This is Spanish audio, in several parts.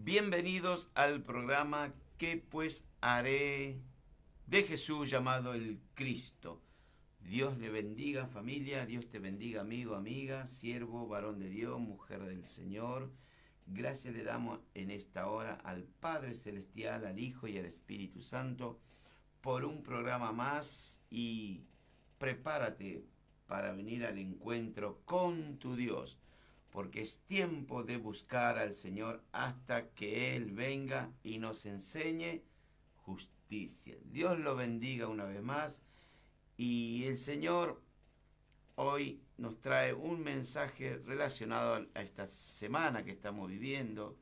Bienvenidos al programa ¿Qué pues haré? De Jesús llamado el Cristo. Dios le bendiga familia, Dios te bendiga amigo, amiga, siervo, varón de Dios, mujer del Señor. Gracias le damos en esta hora al Padre Celestial, al Hijo y al Espíritu Santo por un programa más y prepárate para venir al encuentro con tu Dios, porque es tiempo de buscar al Señor hasta que Él venga y nos enseñe justicia. Dios lo bendiga una vez más y el Señor hoy nos trae un mensaje relacionado a esta semana que estamos viviendo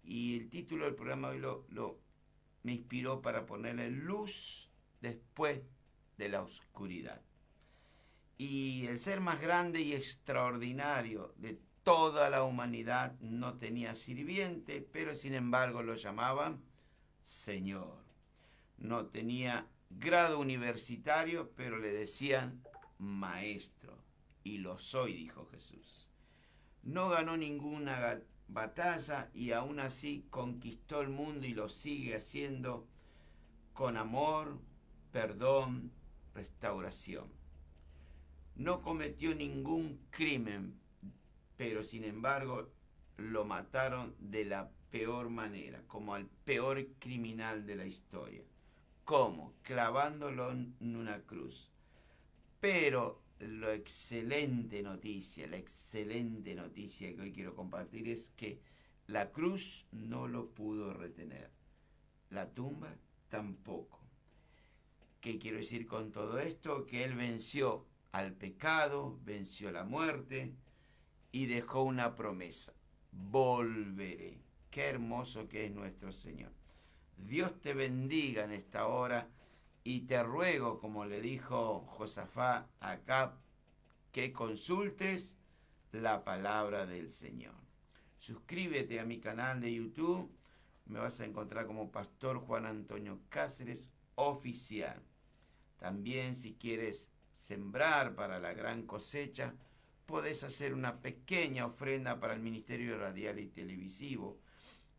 y el título del programa hoy me inspiró para ponerle luz después de la oscuridad. Y el ser más grande y extraordinario de toda la humanidad no tenía sirviente, pero sin embargo lo llamaban Señor. No tenía grado universitario, pero le decían Maestro. Y lo soy, dijo Jesús. No ganó ninguna batalla y aún así conquistó el mundo y lo sigue haciendo con amor, perdón, restauración. No cometió ningún crimen, pero sin embargo lo mataron de la peor manera, como al peor criminal de la historia. ¿Cómo? Clavándolo en una cruz. Pero la excelente noticia que hoy quiero compartir es que la cruz no lo pudo retener. La tumba tampoco. ¿Qué quiero decir con todo esto? Que Él venció al pecado, venció la muerte y dejó una promesa. Volveré. Qué hermoso que es nuestro Señor. Dios te bendiga en esta hora y te ruego, como le dijo Josafá a Acab, que consultes la palabra del Señor. Suscríbete a mi canal de YouTube. Me vas a encontrar como Pastor Juan Antonio Cáceres Oficial. También si quieres sembrar para la gran cosecha, podés hacer una pequeña ofrenda para el Ministerio Radial y Televisivo.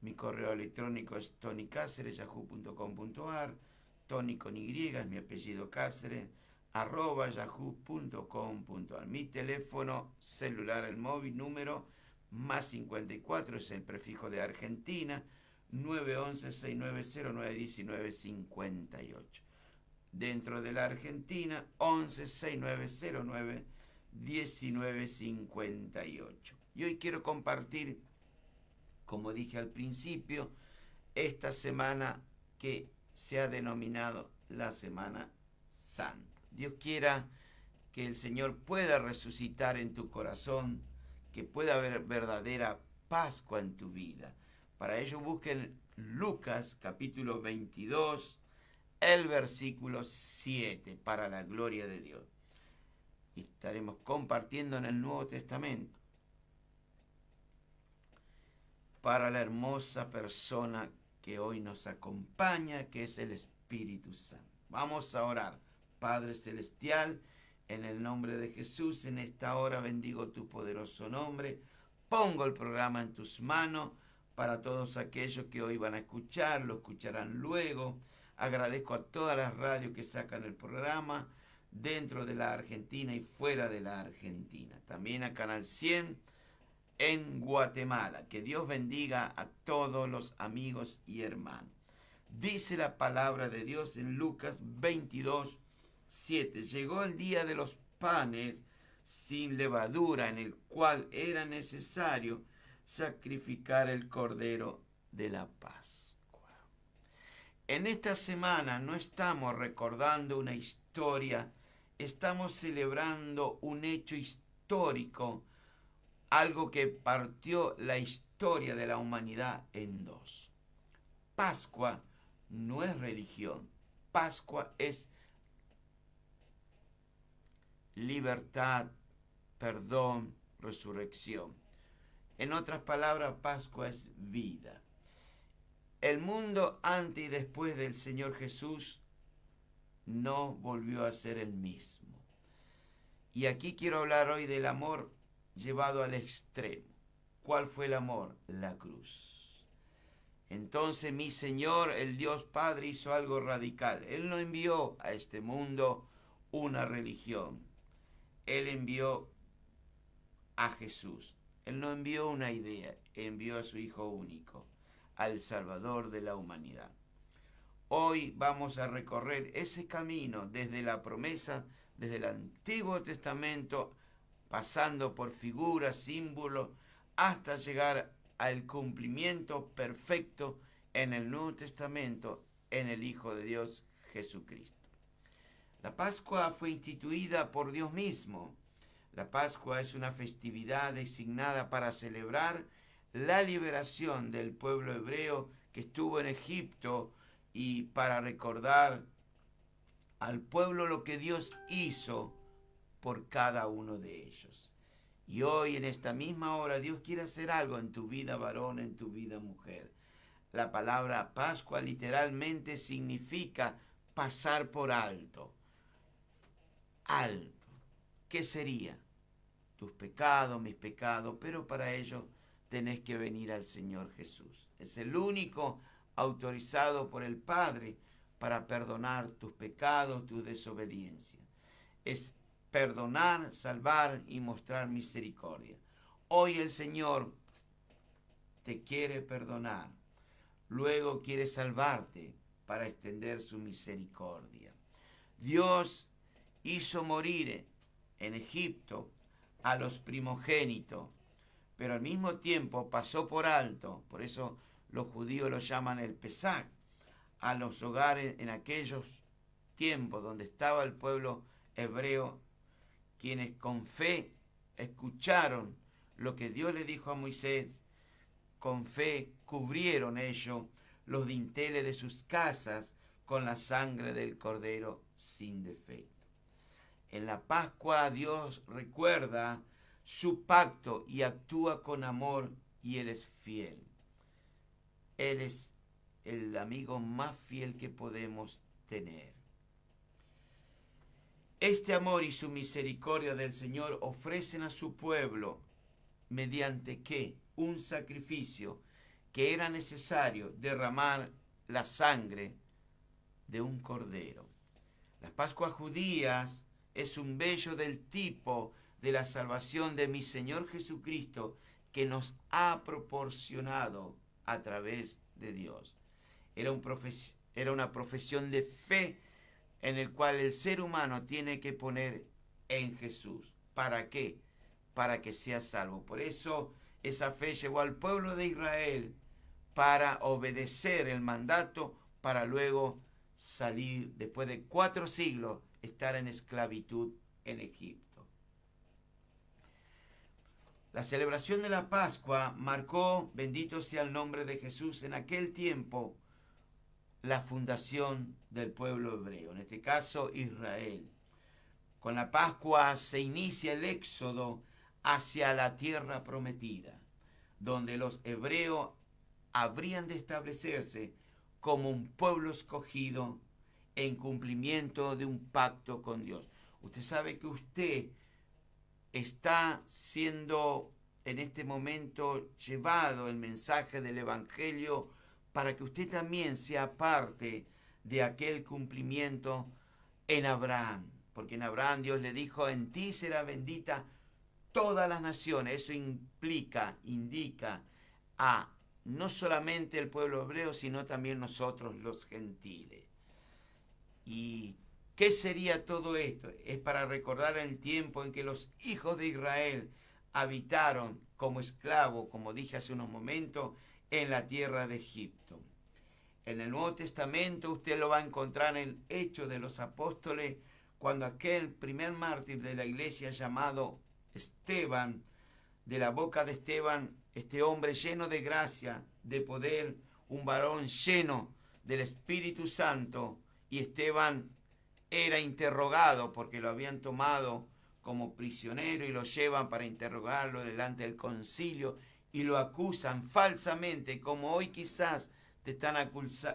Mi correo electrónico es tonycaceres@yahoo.com.ar. Tony con Y es mi apellido Cáceres, @yahoo.com.ar. Mi teléfono celular, el móvil número +54, es el prefijo de Argentina, 911-6909-1958. Dentro de la Argentina, 11-6909-1958. Y hoy quiero compartir, como dije al principio, esta semana que se ha denominado la Semana Santa. Dios quiera que el Señor pueda resucitar en tu corazón, que pueda haber verdadera Pascua en tu vida. Para ello busquen Lucas capítulo 22, el versículo 7, para la gloria de Dios. Y estaremos compartiendo en el Nuevo Testamento para la hermosa persona que hoy nos acompaña, que es el Espíritu Santo. Vamos a orar. Padre Celestial, en el nombre de Jesús, en esta hora bendigo tu poderoso nombre. Pongo el programa en tus manos para todos aquellos que hoy van a escuchar, lo escucharán luego. Agradezco a todas las radios que sacan el programa dentro de la Argentina y fuera de la Argentina. También a Canal 100 en Guatemala. Que Dios bendiga a todos los amigos y hermanos. Dice la palabra de Dios en Lucas 22, 7. Llegó el día de los panes sin levadura, en el cual era necesario sacrificar el cordero de la Pascua. En esta semana no estamos recordando una historia, estamos celebrando un hecho histórico, algo que partió la historia de la humanidad en dos. Pascua no es religión, Pascua es libertad, perdón, resurrección. En otras palabras, Pascua es vida. El mundo antes y después del Señor Jesús no volvió a ser el mismo. Y aquí quiero hablar hoy del amor llevado al extremo. ¿Cuál fue el amor? La cruz. Entonces mi Señor, el Dios Padre, hizo algo radical. Él no envió a este mundo una religión. Él envió a Jesús. Él no envió una idea, envió a su Hijo único, al Salvador de la humanidad. Hoy vamos a recorrer ese camino desde la promesa, desde el Antiguo Testamento, pasando por figuras, símbolos, hasta llegar al cumplimiento perfecto en el Nuevo Testamento, en el Hijo de Dios, Jesucristo. La Pascua fue instituida por Dios mismo. La Pascua es una festividad designada para celebrar la liberación del pueblo hebreo que estuvo en Egipto y para recordar al pueblo lo que Dios hizo por cada uno de ellos. Y hoy en esta misma hora Dios quiere hacer algo en tu vida varón, en tu vida mujer. La palabra Pascua literalmente significa pasar por alto. Alto. ¿Qué sería? Tus pecados, mis pecados, pero para ello tenés que venir al Señor Jesús. Es el único autorizado por el Padre para perdonar tus pecados, tu desobediencia. Es perdonar, salvar y mostrar misericordia. Hoy el Señor te quiere perdonar, luego quiere salvarte para extender su misericordia. Dios hizo morir en Egipto a los primogénitos, pero al mismo tiempo pasó por alto, por eso los judíos lo llaman el Pesaj, a los hogares en aquellos tiempos donde estaba el pueblo hebreo, quienes con fe escucharon lo que Dios le dijo a Moisés, con fe cubrieron ellos los dinteles de sus casas con la sangre del Cordero sin defecto. En la Pascua Dios recuerda su pacto y actúa con amor y Él es fiel. Él es el amigo más fiel que podemos tener. Este amor y su misericordia del Señor ofrecen a su pueblo mediante ¿qué? Un sacrificio que era necesario derramar la sangre de un cordero. Las Pascuas judías es un vello del tipo de la salvación de mi Señor Jesucristo que nos ha proporcionado a través de Dios. Era una profesión de fe en el cual el ser humano tiene que poner en Jesús. ¿Para qué? Para que sea salvo. Por eso esa fe llevó al pueblo de Israel para obedecer el mandato, para luego salir, después de 4 siglos, estar en esclavitud en Egipto. La celebración de la Pascua marcó, bendito sea el nombre de Jesús, en aquel tiempo, la fundación del pueblo hebreo, en este caso Israel. Con la Pascua se inicia el éxodo hacia la tierra prometida, donde los hebreos habrían de establecerse como un pueblo escogido en cumplimiento de un pacto con Dios. Usted sabe que usted está siendo en este momento llevado el mensaje del Evangelio para que usted también sea parte de aquel cumplimiento en Abraham. Porque en Abraham Dios le dijo, en ti será bendita todas las naciones. Eso indica a no solamente el pueblo hebreo, sino también nosotros los gentiles. ¿Y qué sería todo esto? Es para recordar el tiempo en que los hijos de Israel habitaron como esclavos, como dije hace unos momentos, en la tierra de Egipto. En el Nuevo Testamento usted lo va a encontrar en Hechos de los Apóstoles, cuando aquel primer mártir de la iglesia llamado Esteban, de la boca de Esteban, este hombre lleno de gracia, de poder, un varón lleno del Espíritu Santo, y Esteban era interrogado porque lo habían tomado como prisionero y lo llevan para interrogarlo delante del concilio y lo acusan falsamente, como hoy quizás te están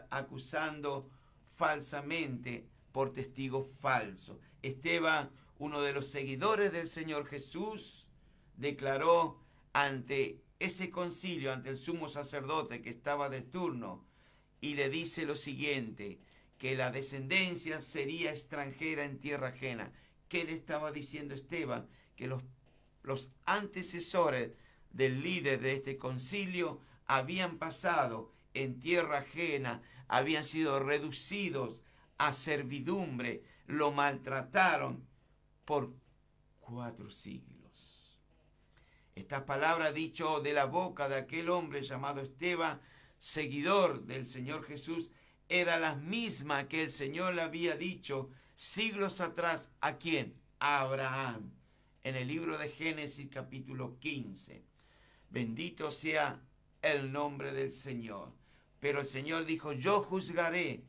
acusando falsamente por testigo falso. Esteban, uno de los seguidores del Señor Jesús, declaró ante ese concilio ante el sumo sacerdote que estaba de turno y le dice lo siguiente, que la descendencia sería extranjera en tierra ajena. ¿Qué le estaba diciendo Esteban? Que los antecesores del líder de este concilio habían pasado en tierra ajena, habían sido reducidos a servidumbre, lo maltrataron por 4 siglos. Esta palabra dicho de la boca de aquel hombre llamado Esteban, seguidor del Señor Jesús, era la misma que el Señor le había dicho siglos atrás. ¿A quién? A Abraham. En el libro de Génesis capítulo 15. Bendito sea el nombre del Señor. Pero el Señor dijo, yo juzgaré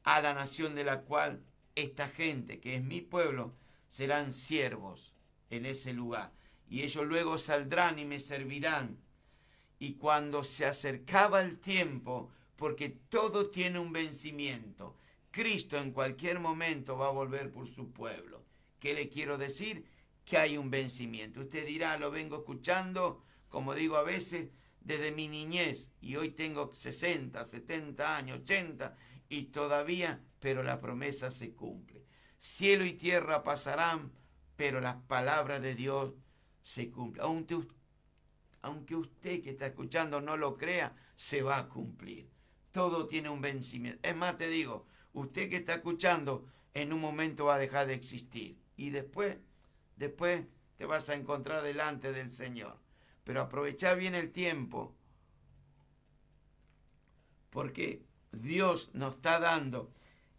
a la nación de la cual esta gente, que es mi pueblo, serán siervos en ese lugar. Y ellos luego saldrán y me servirán. Y cuando se acercaba el tiempo, porque todo tiene un vencimiento, Cristo en cualquier momento va a volver por su pueblo. ¿Qué le quiero decir? Que hay un vencimiento. Usted dirá, lo vengo escuchando, como digo a veces, desde mi niñez, y hoy tengo 60, 70 años, 80, y todavía, pero la promesa se cumple. Cielo y tierra pasarán, pero las palabras de Dios se cumplen. Aunque usted que está escuchando no lo crea, se va a cumplir. Todo tiene un vencimiento. Es más, te digo, usted que está escuchando, en un momento va a dejar de existir. Y después te vas a encontrar delante del Señor. Pero aprovecha bien el tiempo, porque Dios nos está dando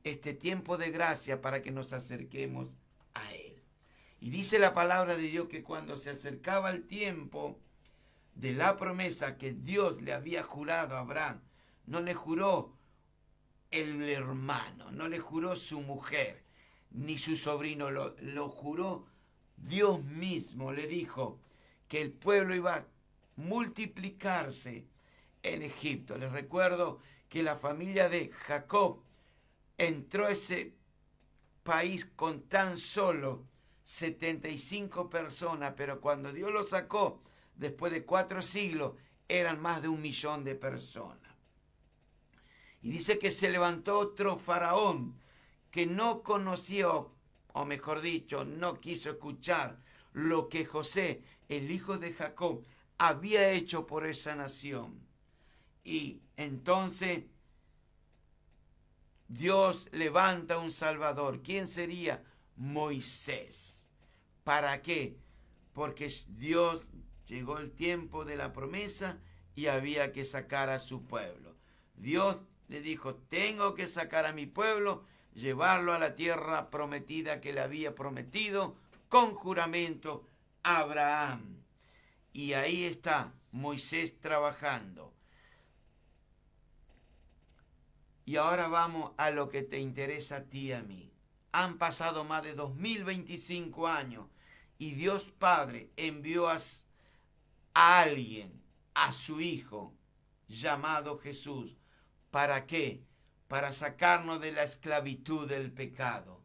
este tiempo de gracia para que nos acerquemos a Él. Y dice la palabra de Dios que cuando se acercaba el tiempo de la promesa que Dios le había jurado a Abraham, no le juró el hermano, no le juró su mujer, ni su sobrino, lo juró Dios mismo. Le dijo que el pueblo iba a multiplicarse en Egipto. Les recuerdo que la familia de Jacob entró a ese país con tan solo 75 personas, pero cuando Dios lo sacó, después de 4 siglos, eran más de 1 millón de personas. Y dice que se levantó otro faraón que no conoció, o mejor dicho, no quiso escuchar lo que José, el hijo de Jacob, había hecho por esa nación. Y entonces Dios levanta un Salvador. ¿Quién sería? Moisés. ¿Para qué? Porque Dios llegó el tiempo de la promesa y había que sacar a su pueblo. Dios le dijo, tengo que sacar a mi pueblo, llevarlo a la tierra prometida que le había prometido con juramento a Abraham. Y ahí está Moisés trabajando. Y ahora vamos a lo que te interesa a ti y a mí. Han pasado más de 2025 años y Dios Padre envió a alguien, a su Hijo, llamado Jesús. ¿Para qué? Para sacarnos de la esclavitud del pecado.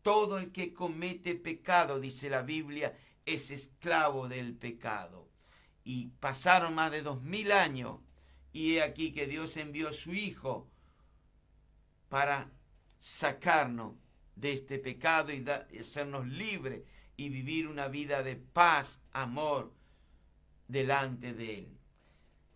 Todo el que comete pecado, dice la Biblia, es esclavo del pecado. Y pasaron más de 2000 años y he aquí que Dios envió a su Hijo para sacarnos de este pecado y hacernos libres y vivir una vida de paz, amor delante de Él.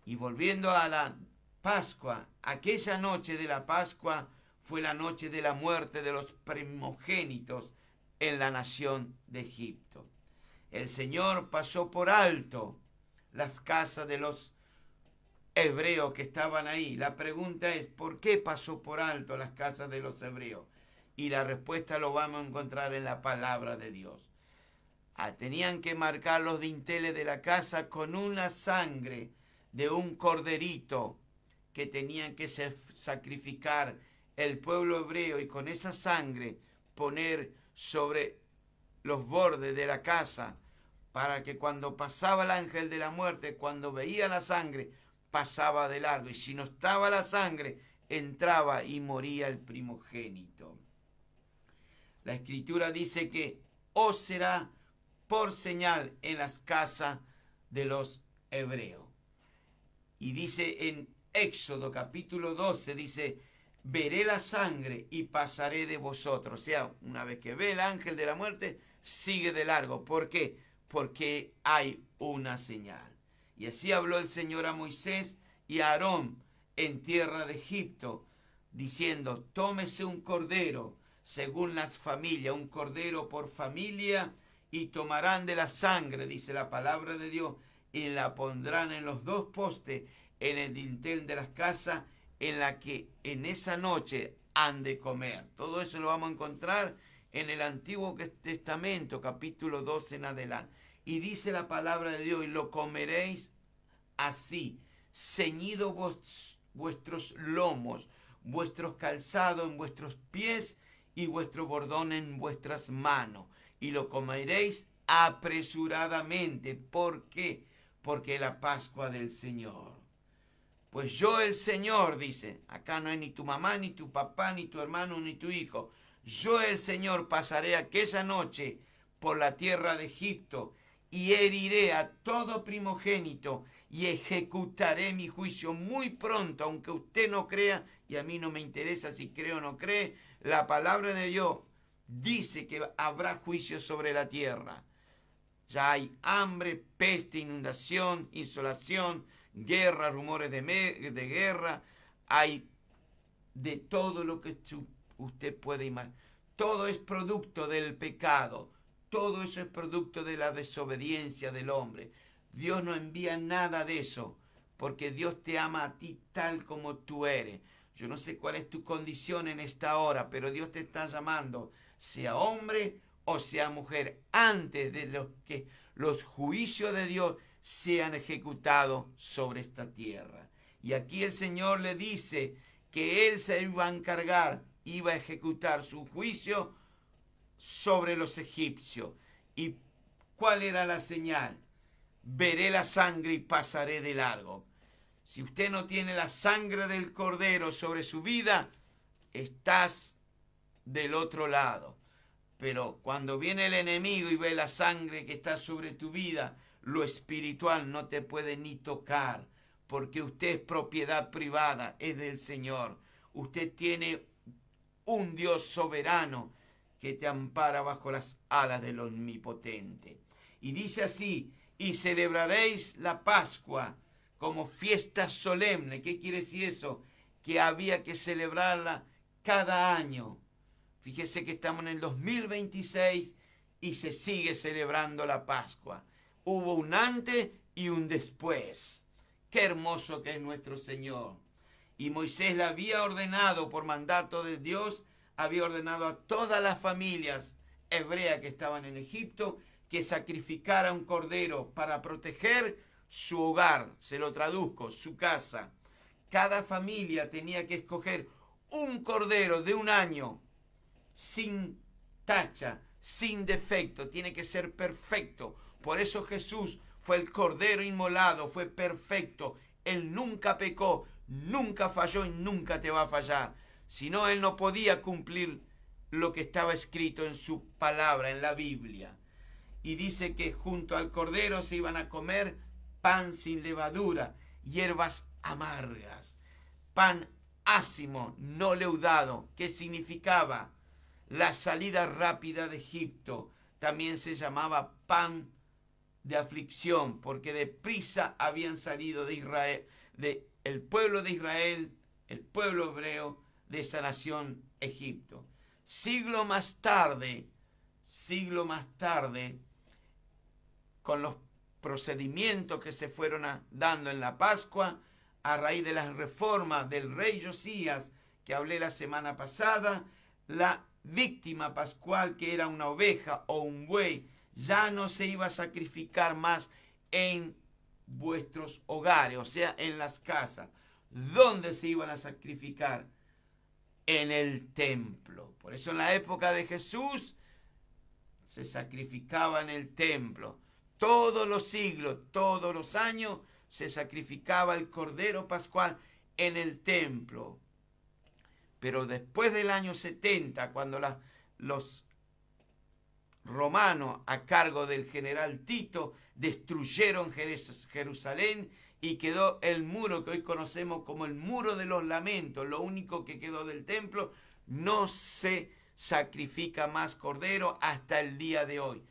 Y volviendo a la Pascua, aquella noche de la Pascua fue la noche de la muerte de los primogénitos en la nación de Egipto. El Señor pasó por alto las casas de los hebreos que estaban ahí. La pregunta es, ¿por qué pasó por alto las casas de los hebreos? Y la respuesta lo vamos a encontrar en la palabra de Dios. Tenían que marcar los dinteles de la casa con una sangre de un corderito que tenían que sacrificar el pueblo hebreo, y con esa sangre poner sobre los bordes de la casa, para que cuando pasaba el ángel de la muerte, cuando veía la sangre, pasaba de largo, y si no estaba la sangre, entraba y moría el primogénito. La Escritura dice que os será por señal en las casas de los hebreo. Y dice en Éxodo capítulo 12, dice, veré la sangre y pasaré de vosotros. O sea, una vez que ve el ángel de la muerte, sigue de largo. ¿Por qué? Porque hay una señal. Y así habló el Señor a Moisés y a Aarón en tierra de Egipto, diciendo, tómese un cordero según las familias, un cordero por familia, y tomarán de la sangre, dice la palabra de Dios, y la pondrán en los dos postes, en el dintel de las casas, en la que en esa noche han de comer. Todo eso lo vamos a encontrar en el Antiguo Testamento, capítulo 12 en adelante. Y dice la palabra de Dios, y lo comeréis así, ceñido vuestros lomos, vuestros calzados en vuestros pies y vuestro bordón en vuestras manos, y lo comeréis apresuradamente. ¿Por qué? Porque es la Pascua del Señor. Pues yo el Señor, dice, acá no hay ni tu mamá, ni tu papá, ni tu hermano, ni tu hijo. Yo el Señor pasaré aquella noche por la tierra de Egipto y heriré a todo primogénito y ejecutaré mi juicio muy pronto, aunque usted no crea, y a mí no me interesa si cree o no cree, la palabra de Dios dice que habrá juicio sobre la tierra. Ya hay hambre, peste, inundación, insolación, guerra, rumores de guerra, hay de todo lo que usted puede imaginar. Todo es producto del pecado, todo eso es producto de la desobediencia del hombre. Dios no envía nada de eso, porque Dios te ama a ti tal como tú eres. Yo no sé cuál es tu condición en esta hora, pero Dios te está llamando, sea hombre o sea mujer, antes de que los juicios de Dios sean ejecutados sobre esta tierra. Y aquí el Señor le dice que Él se iba a encargar, iba a ejecutar su juicio sobre los egipcios. ¿Y cuál era la señal? Veré la sangre y pasaré de largo. Si usted no tiene la sangre del Cordero sobre su vida, estás del otro lado. Pero cuando viene el enemigo y ve la sangre que está sobre tu vida, lo espiritual no te puede ni tocar, porque usted es propiedad privada, es del Señor. Usted tiene un Dios soberano que te ampara bajo las alas del Omnipotente. Y dice así, y celebraréis la Pascua como fiesta solemne. ¿Qué quiere decir eso? Que había que celebrarla cada año. Fíjese que estamos en el 2026 y se sigue celebrando la Pascua. Hubo un antes y un después. Qué hermoso que es nuestro Señor. Y Moisés le había ordenado, por mandato de Dios, había ordenado a todas las familias hebreas que estaban en Egipto que sacrificara un cordero para proteger su hogar. Se lo traduzco, su casa. Cada familia tenía que escoger un cordero de un año, sin tacha, sin defecto, tiene que ser perfecto. Por eso Jesús fue el cordero inmolado, fue perfecto. Él nunca pecó, nunca falló y nunca te va a fallar. Si no, Él no podía cumplir lo que estaba escrito en su palabra, en la Biblia. Y dice que junto al cordero se iban a comer pan sin levadura, hierbas amargas, pan ácimo, no leudado, que significaba la salida rápida de Egipto. También se llamaba pan de aflicción, porque deprisa habían salido de Israel, el pueblo de Israel, el pueblo hebreo, de esa nación Egipto. Siglo más tarde, con los procedimientos que se fueron dando en la Pascua, a raíz de las reformas del rey Josías, que hablé la semana pasada, la víctima pascual, que era una oveja o un buey, ya no se iba a sacrificar más en vuestros hogares, o sea, en las casas. ¿Dónde se iban a sacrificar? En el templo. Por eso en la época de Jesús se sacrificaba en el templo. Todos los siglos, todos los años, se sacrificaba el cordero pascual en el templo. Pero después del año 70, cuando los romano a cargo del general Tito, destruyeron Jerusalén y quedó el muro que hoy conocemos como el muro de los lamentos, lo único que quedó del templo. No se sacrifica más cordero hasta el día de hoy.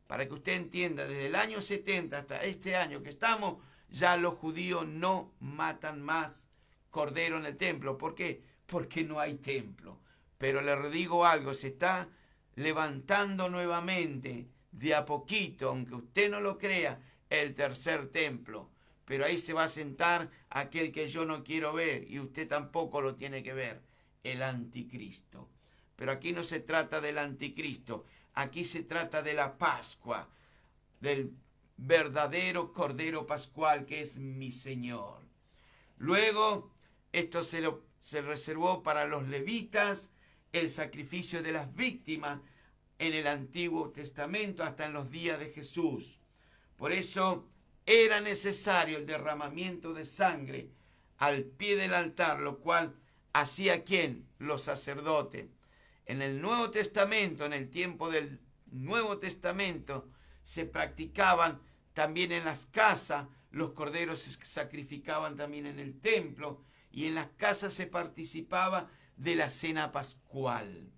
Para que usted entienda, desde el año 70 hasta este año que estamos, ya los judíos no matan más cordero en el templo. ¿Por qué? Porque no hay templo. Pero le digo algo, se está levantando nuevamente, de a poquito, aunque usted no lo crea, el tercer templo. Pero ahí se va a sentar aquel que yo no quiero ver, y usted tampoco lo tiene que ver, el anticristo. Pero aquí no se trata del anticristo, aquí se trata de la Pascua, del verdadero Cordero Pascual que es mi Señor. Luego, esto se reservó para los levitas, el sacrificio de las víctimas en el Antiguo Testamento hasta en los días de Jesús. Por eso era necesario el derramamiento de sangre al pie del altar, lo cual hacía ¿quién? Los sacerdotes. En el Nuevo Testamento, en el tiempo del Nuevo Testamento, se practicaban también en las casas, los corderos se sacrificaban también en el templo, y en las casas se participaba de la cena pascual.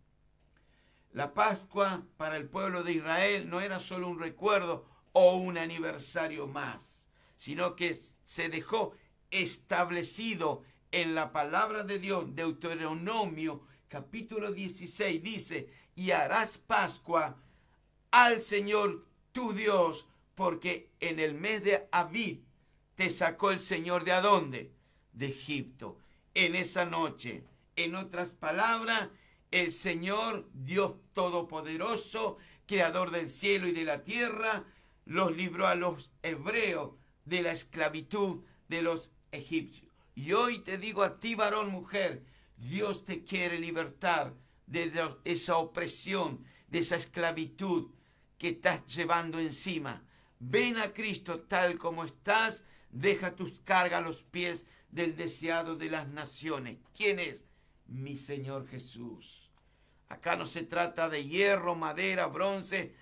La Pascua para el pueblo de Israel no era solo un recuerdo o un aniversario más, sino que se dejó establecido en la palabra de Dios. Deuteronomio capítulo 16 dice: y harás Pascua al Señor tu Dios, porque en el mes de Abib te sacó el Señor ¿de adónde? De Egipto. En esa noche, en otras palabras, el Señor, Dios Todopoderoso, Creador del cielo y de la tierra, los libró a los hebreos de la esclavitud de los egipcios. Y hoy te digo a ti, varón, mujer, Dios te quiere libertar de esa opresión, de esa esclavitud que estás llevando encima. Ven a Cristo tal como estás, deja tus cargas a los pies del deseado de las naciones. ¿Quién es? Mi Señor Jesús. Acá no se trata de hierro, madera, bronce,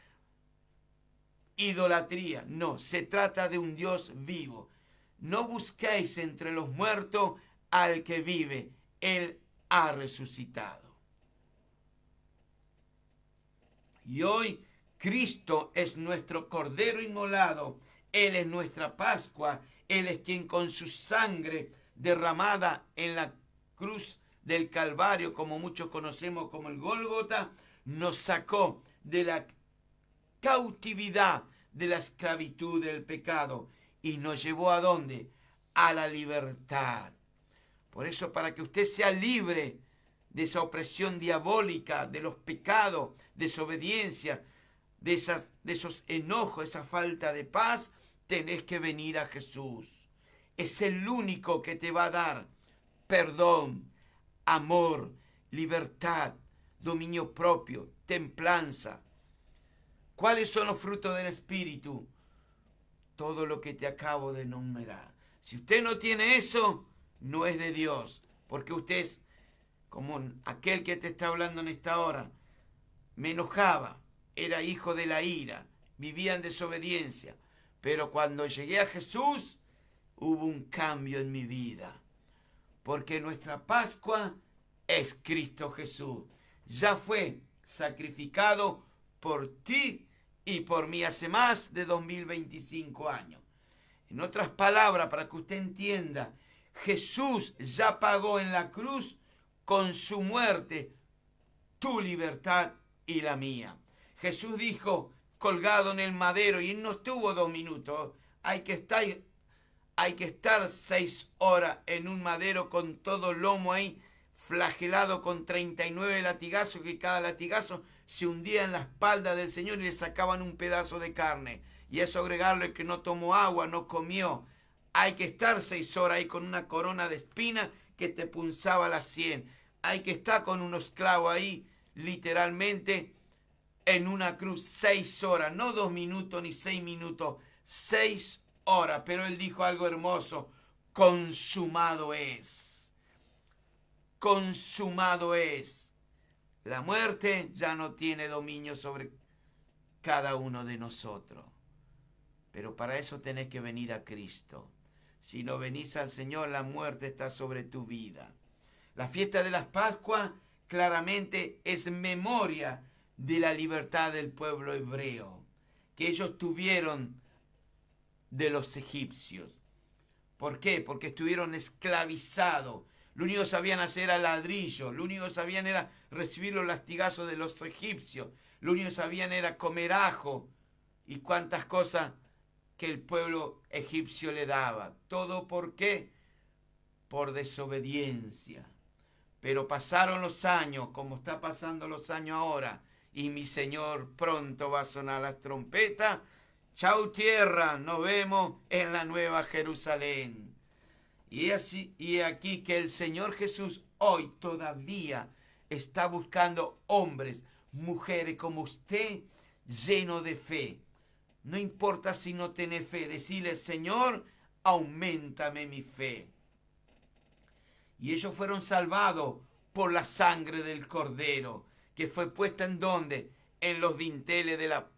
idolatría. No, se trata de un Dios vivo. No busquéis entre los muertos al que vive. Él ha resucitado. Y hoy Cristo es nuestro Cordero inmolado. Él es nuestra Pascua. Él es quien con su sangre derramada en la cruz del Calvario, como muchos conocemos como el Gólgota, nos sacó de la cautividad, de la esclavitud del pecado, y nos llevó ¿a dónde? A la libertad. Por eso, para que usted sea libre de esa opresión diabólica, de los pecados, desobediencia, de esos enojos, esa falta de paz, tenés que venir a Jesús. Es el único que te va a dar perdón, amor, libertad, dominio propio, templanza. ¿Cuáles son los frutos del Espíritu? Todo lo que te acabo de enumerar. Si usted no tiene eso, no es de Dios, porque usted es como aquel que te está hablando en esta hora. Me enojaba, era hijo de la ira, vivía en desobediencia, pero cuando llegué a Jesús, hubo un cambio en mi vida, porque nuestra Pascua es Cristo Jesús. Ya fue sacrificado por ti y por mí hace más de 2025 años. En otras palabras, para que usted entienda, Jesús ya pagó en la cruz con su muerte tu libertad y la mía. Jesús dijo, colgado en el madero, y no estuvo 2 minutos. Hay que estar 6 horas en un madero con todo el lomo ahí, flagelado con 39 latigazos, que cada latigazo se hundía en la espalda del Señor y le sacaban un pedazo de carne. Y eso agregarle que no tomó agua, no comió. Hay que estar 6 horas ahí con una corona de espina que te punzaba la sien. Hay que estar con unos clavos ahí, literalmente, en una cruz 6 horas, no 2 minutos ni 6 minutos, 6 horas. Pero él dijo algo hermoso: consumado es. Consumado es. La muerte ya no tiene dominio sobre cada uno de nosotros. Pero para eso tenés que venir a Cristo. Si no venís al Señor, la muerte está sobre tu vida. La fiesta de las Pascuas claramente es memoria de la libertad del pueblo hebreo, que ellos tuvieron de los egipcios. ¿Por qué? Porque estuvieron esclavizados. Lo único que sabían hacer era ladrillo. Lo único que sabían era recibir los lastigazos de los egipcios. Lo único que sabían era comer ajo y cuantas cosas que el pueblo egipcio le daba. ¿Todo por qué? Por desobediencia. Pero pasaron los años, como está pasando los años ahora, y mi Señor pronto va a sonar las trompetas. Chau tierra, nos vemos en la nueva Jerusalén. Y aquí que el Señor Jesús hoy todavía está buscando hombres, mujeres como usted, lleno de fe. No importa si no tenés fe, decirle, Señor, auméntame mi fe. Y ellos fueron salvados por la sangre del Cordero, que fue puesta ¿en dónde? En los dinteles de la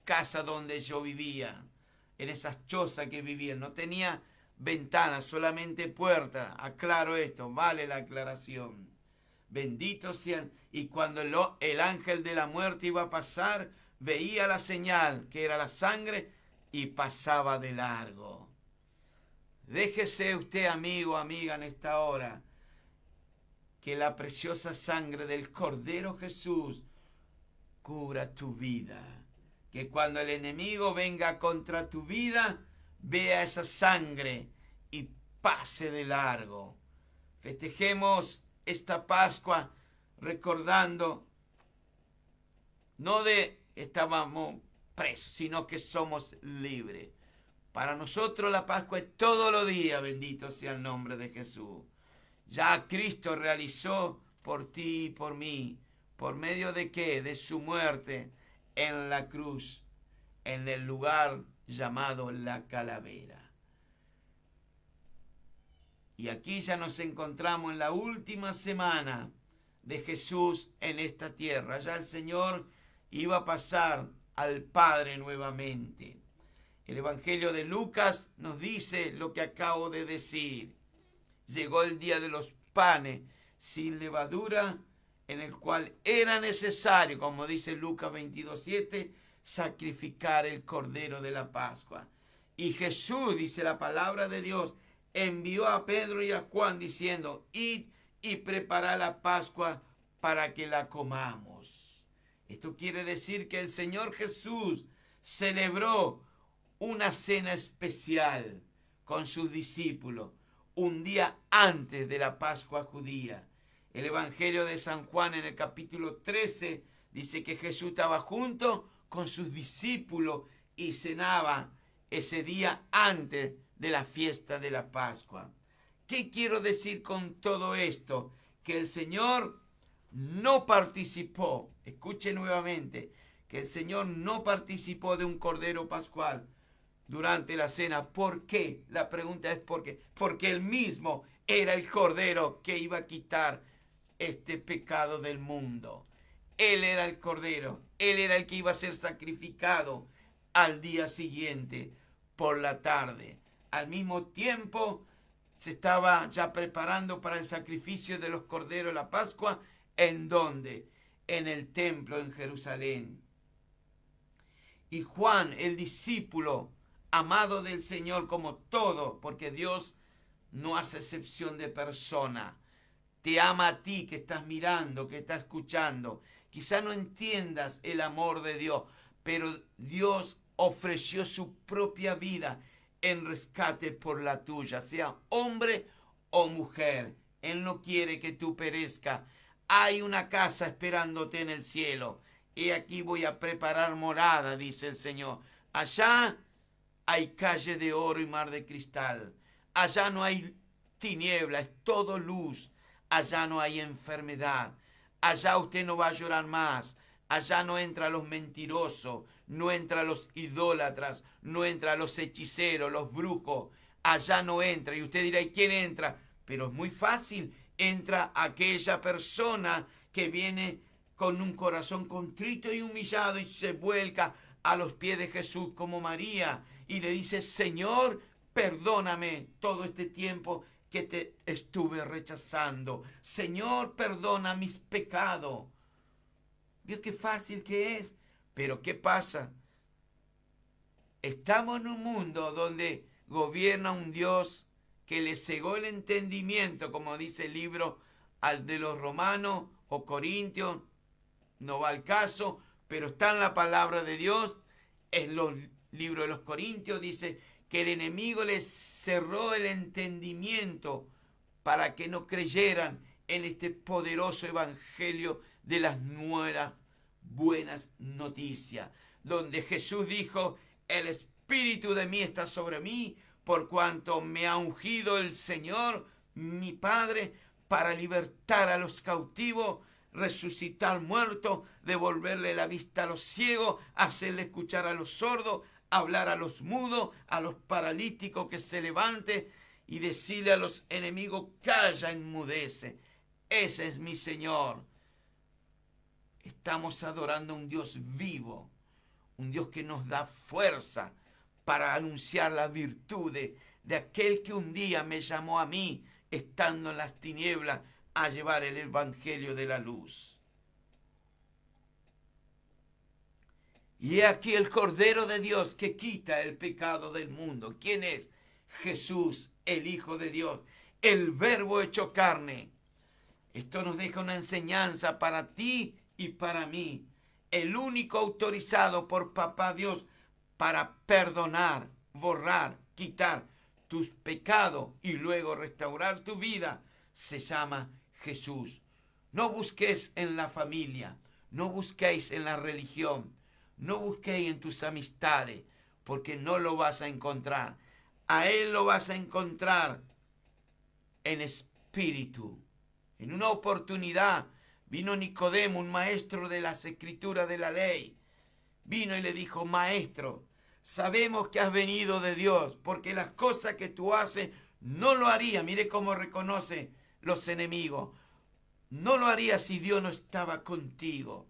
casa donde yo vivía, en esas chozas que vivían. No tenía ventanas, solamente puertas. Aclaro esto, vale la aclaración. Benditos sean. Y cuando el ángel de la muerte iba a pasar, veía la señal, que era la sangre, y pasaba de largo. Déjese usted, amigo, amiga, en esta hora, que la preciosa sangre del Cordero Jesús cubra tu vida. Que cuando el enemigo venga contra tu vida, vea esa sangre y pase de largo. Festejemos esta Pascua recordando, no de estábamos presos, sino que somos libres. Para nosotros la Pascua es todos los días, bendito sea el nombre de Jesús. Ya Cristo realizó por ti y por mí, ¿por medio de qué? De su muerte en la cruz, en el lugar llamado la calavera. Y aquí ya nos encontramos en la última semana de Jesús en esta tierra. Ya el Señor iba a pasar al Padre nuevamente. El Evangelio de Lucas nos dice lo que acabo de decir. Llegó el día de los panes sin levadura, en el cual era necesario, como dice Lucas 22:7, sacrificar el cordero de la Pascua. Y Jesús, dice la palabra de Dios, envió a Pedro y a Juan diciendo, id y preparad la Pascua para que la comamos. Esto quiere decir que el Señor Jesús celebró una cena especial con sus discípulos un día antes de la Pascua judía. El Evangelio de San Juan en el capítulo 13 dice que Jesús estaba junto con sus discípulos y cenaba ese día antes de la fiesta de la Pascua. ¿Qué quiero decir con todo esto? Que el Señor no participó, escuche nuevamente, que el Señor no participó de un cordero pascual durante la cena. ¿Por qué? La pregunta es ¿por qué? Porque Él mismo era el Cordero que iba a quitar este pecado del mundo. Él era el Cordero. Él era el que iba a ser sacrificado al día siguiente por la tarde. Al mismo tiempo se estaba ya preparando para el sacrificio de los corderos de la Pascua. ¿En dónde? En el templo en Jerusalén. Y Juan, el discípulo amado del Señor como todo, porque Dios no hace excepción de persona. Te ama a ti que estás mirando, que estás escuchando. Quizá no entiendas el amor de Dios, pero Dios ofreció su propia vida en rescate por la tuya, sea hombre o mujer. Él no quiere que tú perezcas. Hay una casa esperándote en el cielo. Y aquí voy a preparar morada, dice el Señor. Allá hay calle de oro y mar de cristal. Allá no hay tiniebla, es todo luz. Allá no hay enfermedad. Allá usted no va a llorar más. Allá no entran los mentirosos, no entran los idólatras, no entran los hechiceros, los brujos. Allá no entra. Y usted dirá, ¿y quién entra? Pero es muy fácil. Entra aquella persona que viene con un corazón contrito y humillado y se vuelca a los pies de Jesús como María y le dice: Señor, perdóname todo este tiempo que te estuve rechazando. Señor, perdona mis pecados. ¿Vio qué fácil que es? Pero ¿qué pasa? Estamos en un mundo donde gobierna un Dios que le cegó el entendimiento, como dice el libro al de los Romanos o Corintios, no va al caso, pero está en la palabra de Dios. En los libros de los Corintios dice que el enemigo les cerró el entendimiento para que no creyeran en este poderoso evangelio de las nuevas buenas noticias, donde Jesús dijo: el Espíritu de mí está sobre mí, por cuanto me ha ungido el Señor, mi Padre, para libertar a los cautivos, resucitar muertos, devolverle la vista a los ciegos, hacerle escuchar a los sordos, hablar a los mudos, a los paralíticos que se levanten y decirle a los enemigos: calla, enmudece. Ese es mi Señor. Estamos adorando a un Dios vivo, un Dios que nos da fuerza para anunciar las virtudes de aquel que un día me llamó a mí, estando en las tinieblas, a llevar el evangelio de la luz. Y he aquí el Cordero de Dios que quita el pecado del mundo. ¿Quién es? Jesús, el Hijo de Dios, el Verbo hecho carne. Esto nos deja una enseñanza para ti y para mí. El único autorizado por Papá Dios para perdonar, borrar, quitar tus pecados y luego restaurar tu vida se llama Jesús. No busquéis en la familia, no busquéis en la religión, no busquéis en tus amistades, porque no lo vas a encontrar. A Él lo vas a encontrar en espíritu. En una oportunidad vino Nicodemo, un maestro de las escrituras de la ley. Vino y le dijo: Maestro, sabemos que has venido de Dios, porque las cosas que tú haces no lo haría. Mire cómo reconoce los enemigos. No lo haría si Dios no estaba contigo.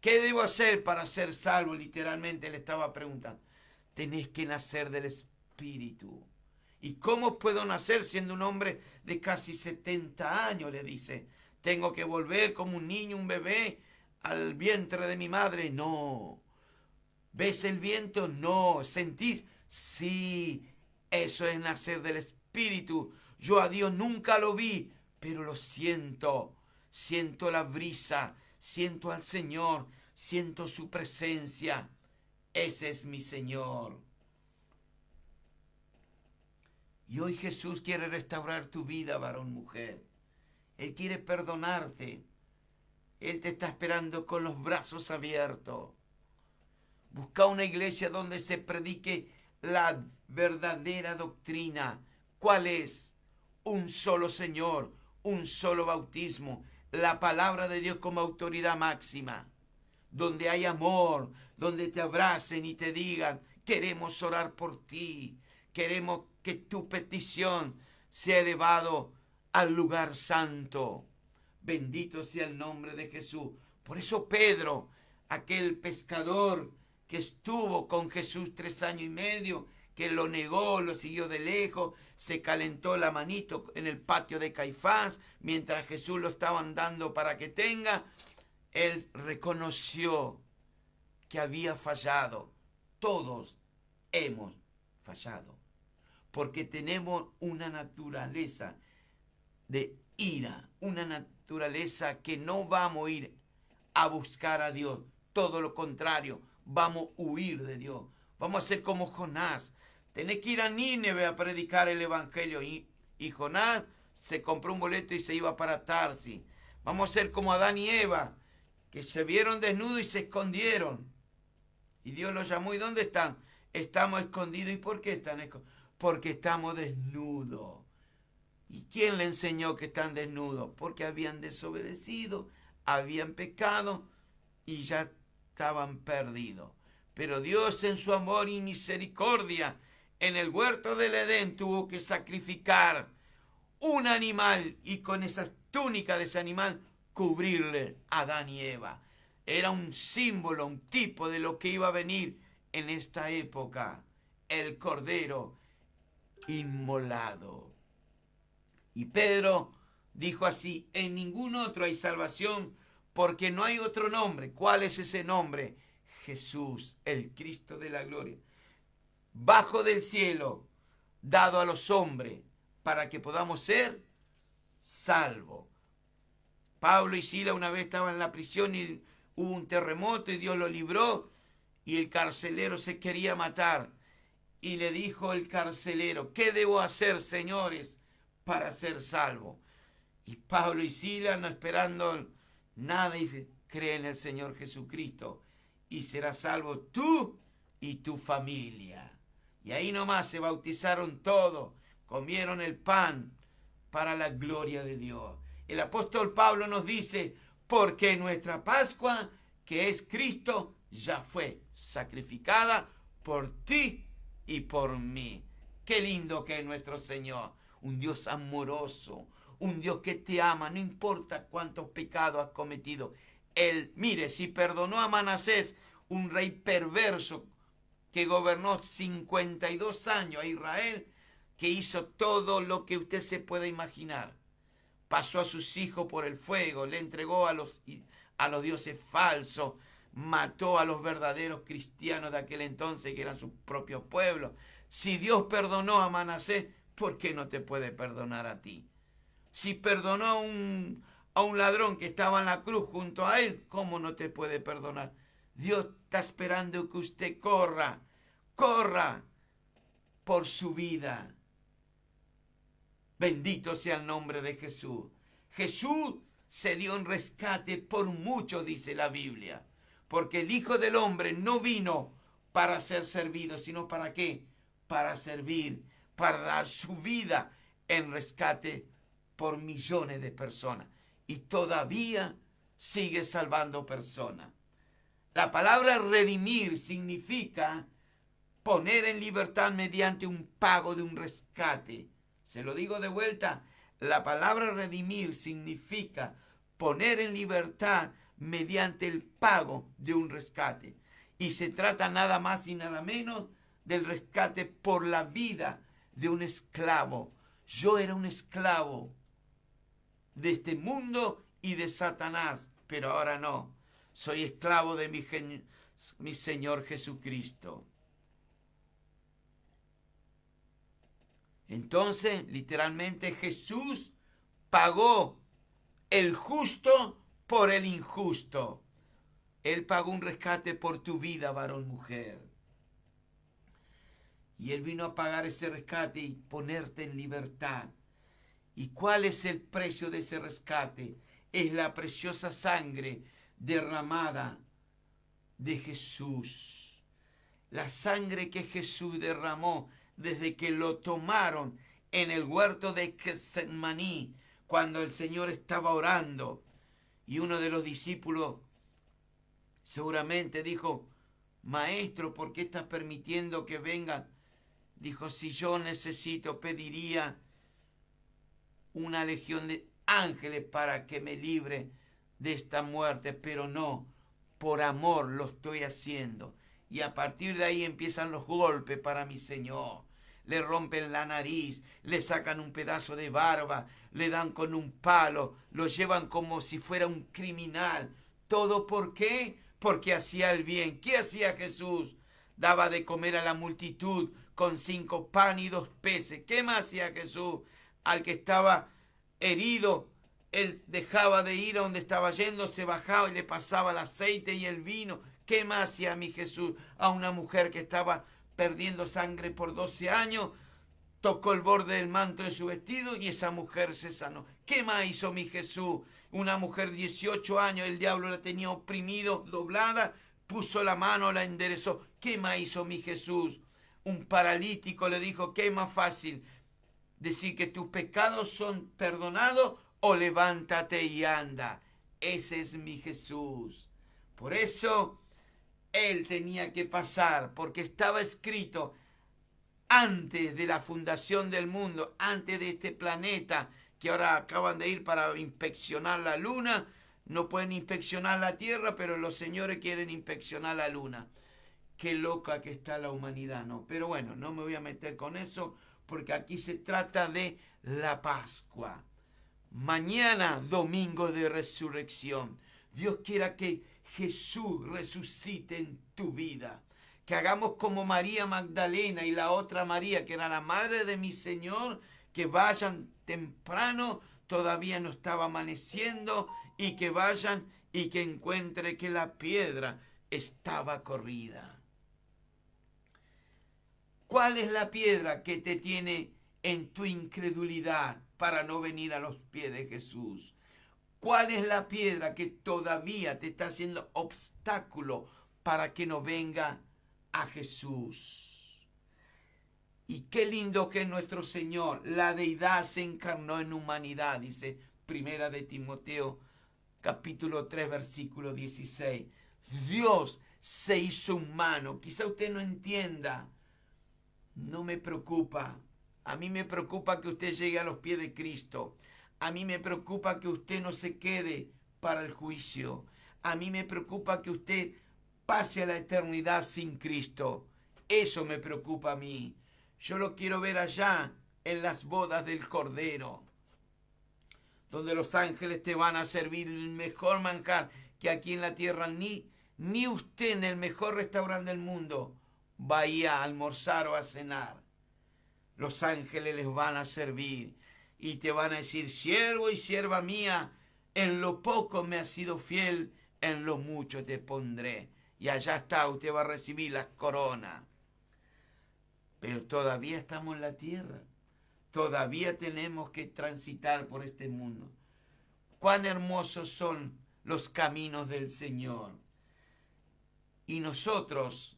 ¿Qué debo hacer para ser salvo? Literalmente le estaba preguntando. Tenés que nacer del Espíritu. ¿Y cómo puedo nacer siendo un hombre de casi 70 años? Le dice. ¿Tengo que volver como un niño, un bebé, al vientre de mi madre? No. ¿Ves el viento? No. ¿Sentís? Sí. Eso es nacer del Espíritu. Yo a Dios nunca lo vi, pero lo siento. Siento la brisa, siento al Señor, siento su presencia. Ese es mi Señor. Y hoy Jesús quiere restaurar tu vida, varón, mujer. Él quiere perdonarte. Él te está esperando con los brazos abiertos. Busca una iglesia donde se predique la verdadera doctrina. ¿Cuál es? Un solo Señor, un solo bautismo, la palabra de Dios como autoridad máxima. Donde hay amor, donde te abracen y te digan: queremos orar por ti, queremos que tu petición sea elevado al lugar santo. Bendito sea el nombre de Jesús. Por eso Pedro, aquel pescador que estuvo con Jesús 3 años y medio, que lo negó, lo siguió de lejos, se calentó la manito en el patio de Caifás, mientras Jesús lo estaba dando para que tenga, él reconoció que había fallado. Todos hemos fallado, porque tenemos una naturaleza de ira, una naturaleza que no vamos a ir a buscar a Dios. Todo lo contrario, vamos a huir de Dios. Vamos a ser como Jonás. Tenés que ir a Nínive a predicar el evangelio. Y Jonás se compró un boleto y se iba para Tarsis. Vamos a ser como Adán y Eva, que se vieron desnudos y se escondieron. Y Dios los llamó. ¿Y dónde están? Estamos escondidos. ¿Y por qué están escondidos? Porque estamos desnudos. ¿Y quién le enseñó que están desnudos? Porque habían desobedecido, habían pecado y ya estaban perdidos. Pero Dios, en su amor y misericordia, en el huerto del Edén tuvo que sacrificar un animal y con esas túnicas de ese animal cubrirle a Adán y Eva. Era un símbolo, un tipo de lo que iba a venir en esta época. El Cordero inmolado. Y Pedro dijo así: en ningún otro hay salvación, porque no hay otro nombre. ¿Cuál es ese nombre? Jesús, el Cristo de la gloria, bajo del cielo, dado a los hombres, para que podamos ser salvos. Pablo y Sila una vez estaban en la prisión y hubo un terremoto y Dios lo libró, y el carcelero se quería matar. Y le dijo el carcelero: ¿qué debo hacer, señores, para ser salvo? Y Pablo y Sila, no esperando nada, dice: cree en el Señor Jesucristo y serás salvo tú y tu familia. Y ahí nomás se bautizaron todos, comieron el pan para la gloria de Dios. El apóstol Pablo nos dice: porque nuestra Pascua, que es Cristo, ya fue sacrificada por ti y por mí. Qué lindo que es nuestro Señor, un Dios amoroso, un Dios que te ama, no importa cuántos pecados has cometido. Él, mire, si perdonó a Manasés, un rey perverso que gobernó 52 años a Israel, que hizo todo lo que usted se pueda imaginar. Pasó a sus hijos por el fuego, le entregó a los dioses falsos, mató a los verdaderos cristianos de aquel entonces, que eran su propio pueblo. Si Dios perdonó a Manasés, ¿por qué no te puede perdonar a ti? Si perdonó a un ladrón que estaba en la cruz junto a él, ¿cómo no te puede perdonar? Dios está esperando que usted corra por su vida. Bendito sea el nombre de Jesús. Jesús se dio en rescate por muchos, dice la Biblia. Porque el Hijo del Hombre no vino para ser servido, sino ¿para qué? Para servir, para dar su vida en rescate por millones de personas. Y todavía sigue salvando personas. La palabra redimir significa poner en libertad mediante un pago de un rescate. Se lo digo de vuelta: la palabra redimir significa poner en libertad mediante el pago de un rescate. Y se trata nada más y nada menos del rescate por la vida de un esclavo. Yo era un esclavo de este mundo y de Satanás, pero ahora no. Soy esclavo de mi Señor Jesucristo. Entonces, literalmente, Jesús pagó el justo por el injusto. Él pagó un rescate por tu vida, varón, mujer. Y Él vino a pagar ese rescate y ponerte en libertad. ¿Y cuál es el precio de ese rescate? Es la preciosa sangre derramada de Jesús. La sangre que Jesús derramó desde que lo tomaron en el huerto de Getsemaní, cuando el Señor estaba orando. Y uno de los discípulos seguramente dijo: Maestro, ¿por qué estás permitiendo que vengan? Dijo: si yo necesito, pediría una legión de ángeles para que me libre de esta muerte, pero no, por amor lo estoy haciendo. Y a partir de ahí empiezan los golpes para mi Señor. Le rompen la nariz, le sacan un pedazo de barba, le dan con un palo, lo llevan como si fuera un criminal. ¿Todo por qué? Porque hacía el bien. ¿Qué hacía Jesús? Daba de comer a la multitud con 5 panes y 2 peces. ¿Qué más hacía Jesús? Al que estaba herido, él dejaba de ir a donde estaba yendo, se bajaba y le pasaba el aceite y el vino. ¿Qué más hacía mi Jesús? A una mujer que estaba perdiendo sangre por 12 años, tocó el borde del manto de su vestido y esa mujer se sanó. ¿Qué más hizo mi Jesús? Una mujer de 18 años, el diablo la tenía oprimido, doblada, puso la mano, la enderezó. ¿Qué más hizo mi Jesús? Un paralítico le dijo: ¿qué es más fácil? ¿Decir que tus pecados son perdonados o levántate y anda? Ese es mi Jesús. Por eso Él tenía que pasar, porque estaba escrito antes de la fundación del mundo, antes de este planeta, que ahora acaban de ir para inspeccionar la luna. no pueden inspeccionar la tierra, pero los señores quieren inspeccionar la luna. Qué loca que está la humanidad, ¿no? Pero bueno, no me voy a meter con eso, porque aquí se trata de la Pascua. Mañana, domingo de resurrección. Dios quiera que Jesús resucite en tu vida. Que hagamos como María Magdalena y la otra María, que era la madre de mi Señor, que vayan temprano, todavía no estaba amaneciendo, y que vayan y que encuentre que la piedra estaba corrida. ¿Cuál es la piedra que te tiene en tu incredulidad para no venir a los pies de Jesús? ¿Cuál es la piedra que todavía te está haciendo obstáculo para que no venga a Jesús? Y qué lindo que nuestro Señor, la deidad, se encarnó en humanidad, dice Primera de Timoteo, capítulo 3, versículo 16. Dios se hizo humano. Quizá usted no entienda. No me preocupa. A mí me preocupa que usted llegue a los pies de Cristo. A mí me preocupa que usted no se quede para el juicio. A mí me preocupa que usted pase a la eternidad sin Cristo. Eso me preocupa a mí. Yo lo quiero ver allá en las bodas del Cordero, donde los ángeles te van a servir el mejor manjar que aquí en la tierra ni usted en el mejor restaurante del mundo va a ir a almorzar o a cenar. Los ángeles les van a servir y te van a decir: siervo y sierva mía, en lo poco me has sido fiel, en lo mucho te pondré. Y allá está, usted va a recibir las coronas. Pero todavía estamos en la tierra. Todavía tenemos que transitar por este mundo. Cuán hermosos son los caminos del Señor. Y nosotros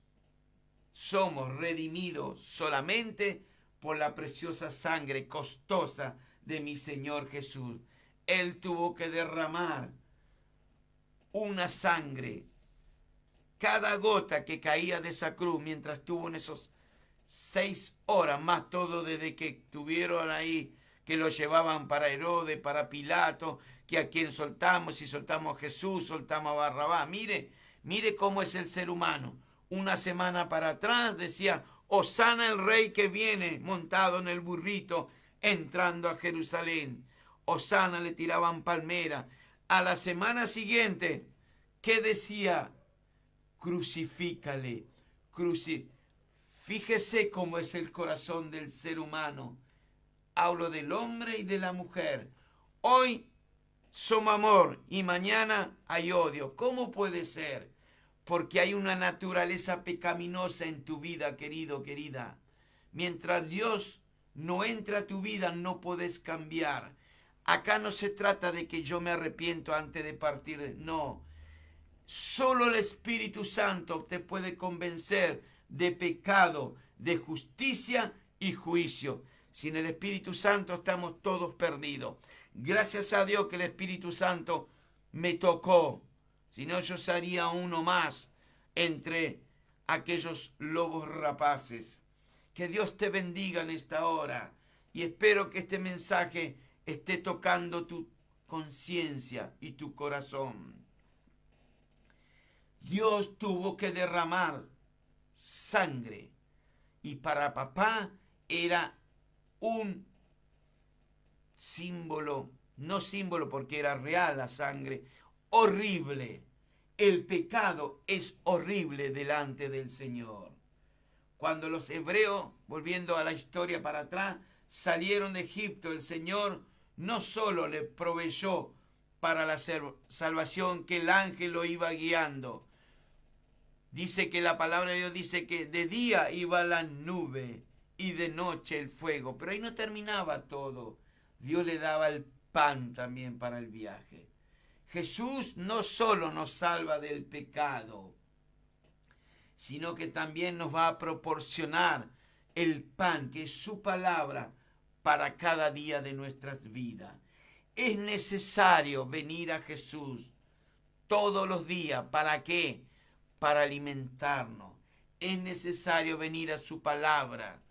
somos redimidos solamente por la preciosa sangre costosa de mi Señor Jesús. Él tuvo que derramar una sangre. Cada gota que caía de esa cruz mientras estuvo en esos 6 horas, más todo desde que estuvieron ahí, que lo llevaban para Herodes, para Pilato, que a quien soltamos, si soltamos a Jesús, soltamos a Barrabás. Mire cómo es el ser humano. Una semana para atrás decía: Hosana el rey que viene montado en el burrito, entrando a Jerusalén. Hosana, le tiraban palmera. A la semana siguiente, ¿qué decía? Crucifícale. Fíjese cómo es el corazón del ser humano. Hablo del hombre y de la mujer. Hoy somos amor y mañana hay odio. ¿Cómo puede ser? Porque hay una naturaleza pecaminosa en tu vida, querido, querida. Mientras Dios no entra a tu vida, no puedes cambiar. Acá no se trata de que yo me arrepiento antes de partir. No. Solo el Espíritu Santo te puede convencer de pecado, de justicia y juicio. Sin el Espíritu Santo estamos todos perdidos. Gracias a Dios que el Espíritu Santo me tocó. Si no, yo sería uno más entre aquellos lobos rapaces. Que Dios te bendiga en esta hora. Y espero que este mensaje esté tocando tu conciencia y tu corazón. Dios tuvo que derramar sangre. Y para papá era un símbolo, no símbolo porque era real la sangre, horrible. El pecado es horrible delante del Señor. Cuando los hebreos, volviendo a la historia para atrás, salieron de Egipto, el Señor no solo le proveyó para la salvación, que el ángel lo iba guiando. Dice que la palabra de Dios dice que de día iba la nube y de noche el fuego. Pero ahí no terminaba todo. Dios le daba el pan también para el viaje. Jesús no solo nos salva del pecado, sino que también nos va a proporcionar el pan, que es su palabra, para cada día de nuestras vidas. Es necesario venir a Jesús todos los días. ¿Para qué? Para alimentarnos. Es necesario venir a su palabra.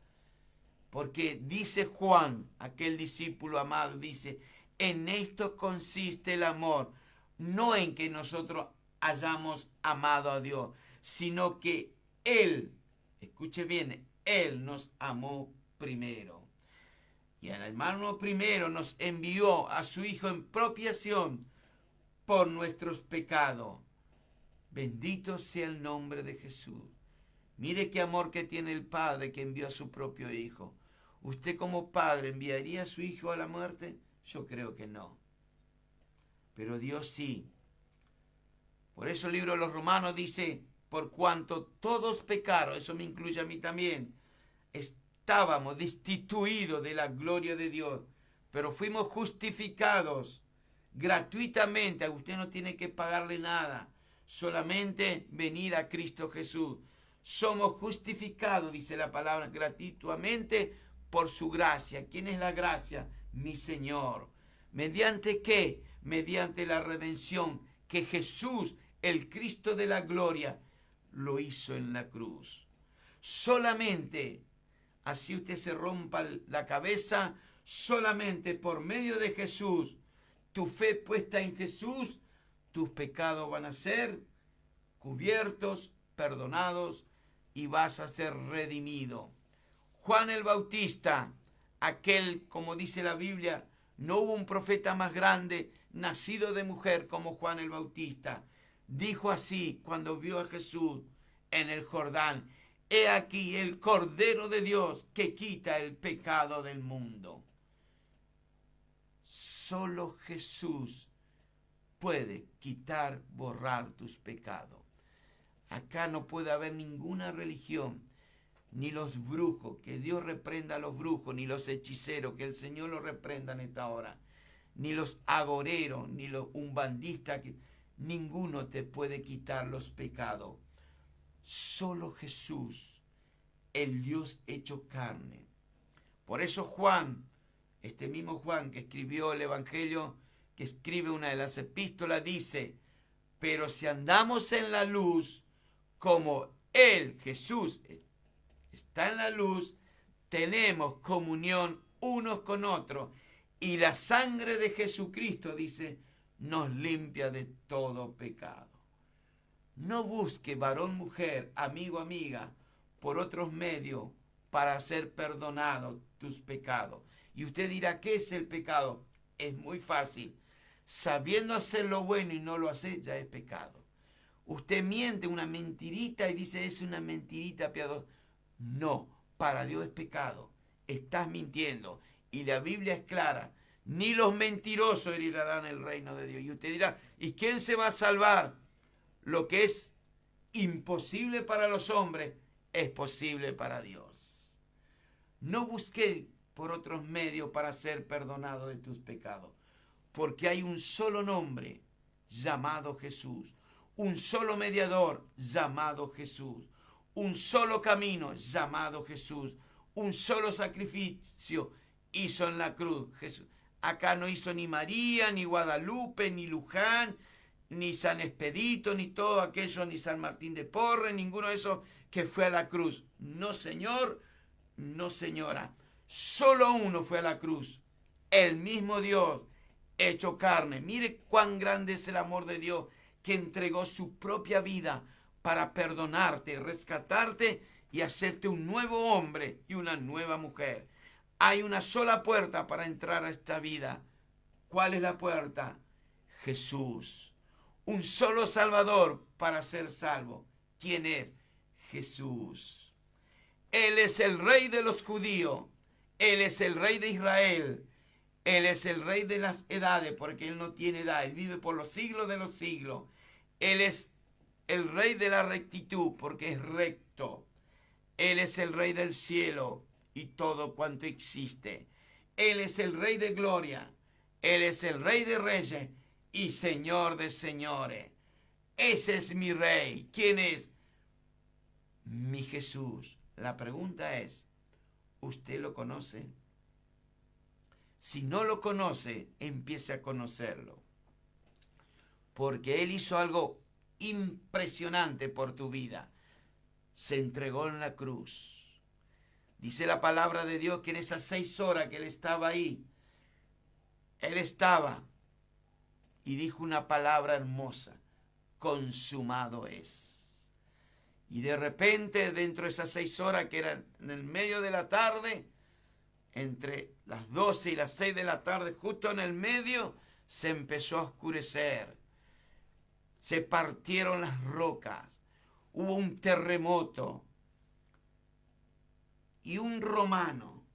Porque dice Juan, aquel discípulo amado, dice: en esto consiste el amor, no en que nosotros hayamos amado a Dios, sino que Él, escuche bien, Él nos amó primero. Y al hermano primero nos envió a su Hijo en propiación por nuestros pecados. Bendito sea el nombre de Jesús. Mire qué amor que tiene el Padre que envió a su propio Hijo. ¿Usted como padre enviaría a su hijo a la muerte? Yo creo que no. Pero Dios sí. Por eso el libro de los Romanos dice, por cuanto todos pecaron, eso me incluye a mí también, estábamos destituidos de la gloria de Dios, pero fuimos justificados gratuitamente. Usted no tiene que pagarle nada, solamente venir a Cristo Jesús. Somos justificados, dice la palabra, gratuitamente por su gracia. ¿Quién es la gracia? Mi Señor. ¿Mediante qué? Mediante la redención que Jesús, el Cristo de la gloria, lo hizo en la cruz. Solamente, así usted se rompa la cabeza, solamente por medio de Jesús, tu fe puesta en Jesús, tus pecados van a ser cubiertos, perdonados y vas a ser redimido. Juan el Bautista, aquel, como dice la Biblia, no hubo un profeta más grande, nacido de mujer como Juan el Bautista. Dijo así cuando vio a Jesús en el Jordán: he aquí el Cordero de Dios que quita el pecado del mundo. Solo Jesús puede quitar, borrar tus pecados. Acá no puede haber ninguna religión, ni los brujos, que Dios reprenda a los brujos, ni los hechiceros, que el Señor los reprenda en esta hora, ni los agoreros, ni los umbandistas, que ninguno te puede quitar los pecados. Solo Jesús, el Dios hecho carne. Por eso Juan, este mismo Juan que escribió el Evangelio, que escribe una de las epístolas, dice: pero si andamos en la luz, como Él, Jesús, está en la luz, tenemos comunión unos con otros, y la sangre de Jesucristo, dice, nos limpia de todo pecado. No busque, varón, mujer, amigo, amiga, por otros medios para ser perdonado tus pecados. Y usted dirá, ¿qué es el pecado? Es muy fácil. Sabiendo hacer lo bueno y no lo hace, ya es pecado. Usted miente una mentirita y dice, es una mentirita piadosa. No, para Dios es pecado. Estás mintiendo. Y la Biblia es clara. Ni los mentirosos heredarán el reino de Dios. Y usted dirá, ¿y quién se va a salvar? Lo que es imposible para los hombres es posible para Dios. No busqué por otros medios para ser perdonado de tus pecados, porque hay un solo nombre llamado Jesús, un solo mediador llamado Jesús, un solo camino llamado Jesús, un solo sacrificio hizo en la cruz Jesús. Acá no hizo ni María, ni Guadalupe, ni Luján, ni San Expedito, ni todo aquello, ni San Martín de Porres, ninguno de esos que fue a la cruz. No, señor, no, señora. Solo uno fue a la cruz, el mismo Dios hecho carne. Mire cuán grande es el amor de Dios, que entregó su propia vida para perdonarte, rescatarte y hacerte un nuevo hombre y una nueva mujer. Hay una sola puerta para entrar a esta vida. ¿Cuál es la puerta? Jesús. Un solo Salvador para ser salvo. ¿Quién es? Jesús. Él es el Rey de los judíos. Él es el Rey de Israel. Él es el Rey de las edades, porque Él no tiene edad. Él vive por los siglos de los siglos. Él es el Rey de la rectitud, porque es recto. Él es el Rey del cielo y todo cuanto existe. Él es el Rey de gloria. Él es el Rey de reyes y Señor de señores. Ese es mi Rey. ¿Quién es? Mi Jesús. La pregunta es, ¿usted lo conoce? Si no lo conoce, empiece a conocerlo. Porque Él hizo algo impresionante por tu vida. Se entregó en la cruz. Dice la palabra de Dios que en esas 6 horas que Él estaba ahí, Él estaba y dijo una palabra hermosa: consumado es. Y de repente, dentro de esas 6 horas que eran en el medio de la tarde, entre las 12 y las 6 de la tarde, justo en el medio, se empezó a oscurecer. Se partieron las rocas. Hubo un terremoto. Y un romano,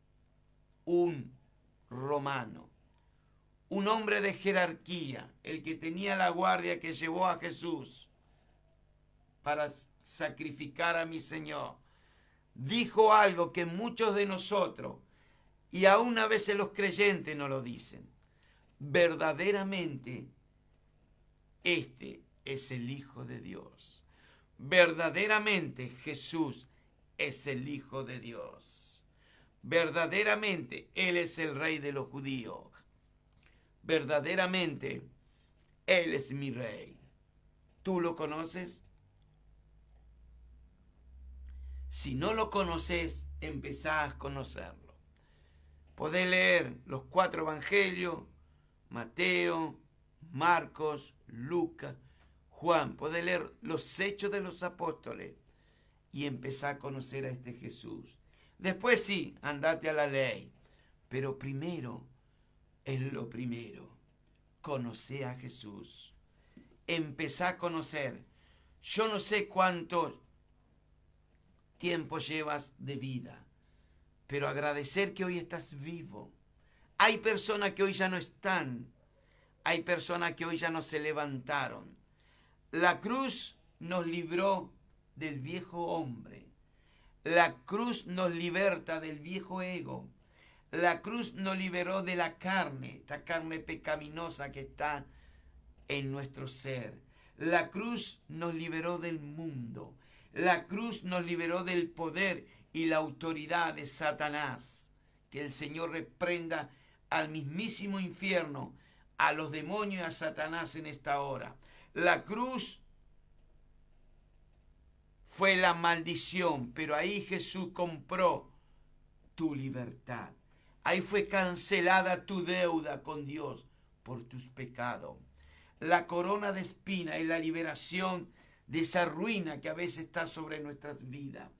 un hombre de jerarquía, el que tenía la guardia que llevó a Jesús para sacrificar a mi Señor, dijo algo que muchos de nosotros, y aún a veces los creyentes no lo dicen: verdaderamente este es el Hijo de Dios. Verdaderamente Jesús es el Hijo de Dios. Verdaderamente Él es el Rey de los judíos. Verdaderamente Él es mi Rey. ¿Tú lo conoces? Si no lo conoces, empezás a conocerlo. Podés leer los 4 evangelios: Mateo, Marcos, Lucas, Juan. Podés leer los hechos de los apóstoles y empezar a conocer a este Jesús. Después sí, andate a la ley. Pero primero, es lo primero, conocer a Jesús. Empezá a conocer. Yo no sé cuánto tiempo llevas de vida, pero agradecer que hoy estás vivo. Hay personas que hoy ya no están. Hay personas que hoy ya no se levantaron. La cruz nos libró del viejo hombre. La cruz nos liberta del viejo ego. La cruz nos liberó de la carne, esta carne pecaminosa que está en nuestro ser. La cruz nos liberó del mundo. La cruz nos liberó del poder y la autoridad de Satanás. Que el Señor reprenda al mismísimo infierno, a los demonios y a Satanás en esta hora. La cruz fue la maldición, pero ahí Jesús compró tu libertad. Ahí fue cancelada tu deuda con Dios por tus pecados. La corona de espina y la liberación de esa ruina que a veces está sobre nuestras vidas.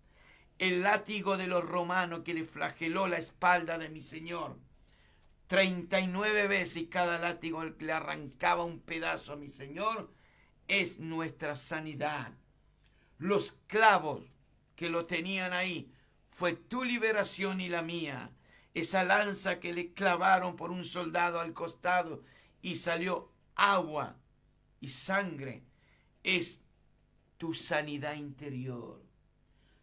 El látigo de los romanos que le flageló la espalda de mi Señor 39 veces, y cada látigo le arrancaba un pedazo a mi Señor, es nuestra sanidad. Los clavos que lo tenían ahí fue tu liberación y la mía. Esa lanza que le clavaron por un soldado al costado y salió agua y sangre es tu sanidad interior.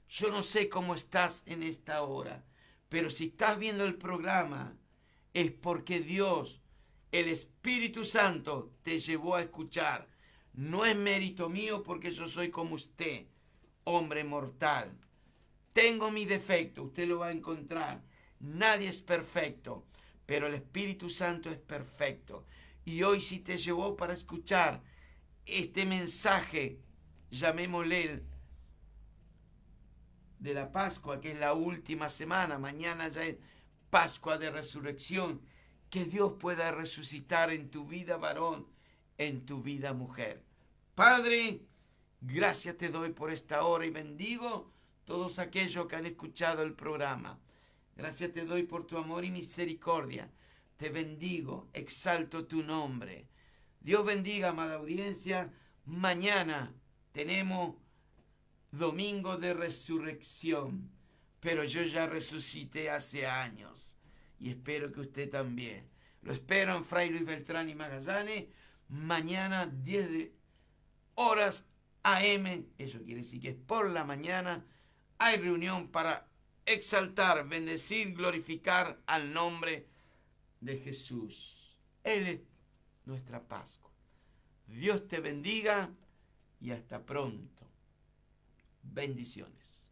Yo no sé cómo estás en esta hora, pero si estás viendo el programa es porque Dios, el Espíritu Santo, te llevó a escuchar. No es mérito mío, porque yo soy como usted, hombre mortal. Tengo mi defecto, usted lo va a encontrar. Nadie es perfecto, pero el Espíritu Santo es perfecto. Y hoy sí te llevó para escuchar este mensaje, llamémosle de la Pascua, que es la última semana. Mañana ya es Pascua de Resurrección. Que Dios pueda resucitar en tu vida, varón, en tu vida, mujer. Padre, gracias te doy por esta hora y bendigo todos aquellos que han escuchado el programa. Gracias te doy por tu amor y misericordia. Te bendigo, exalto tu nombre. Dios bendiga, amada audiencia. Mañana tenemos domingo de resurrección, pero yo ya resucité hace años y espero que usted también. Lo espero en Fray Luis Beltrán y Magallanes, mañana 10 horas AM, eso quiere decir que es por la mañana, hay reunión para exaltar, bendecir, glorificar al nombre de Jesús. Él es nuestra Pascua. Dios te bendiga y hasta pronto. Bendiciones.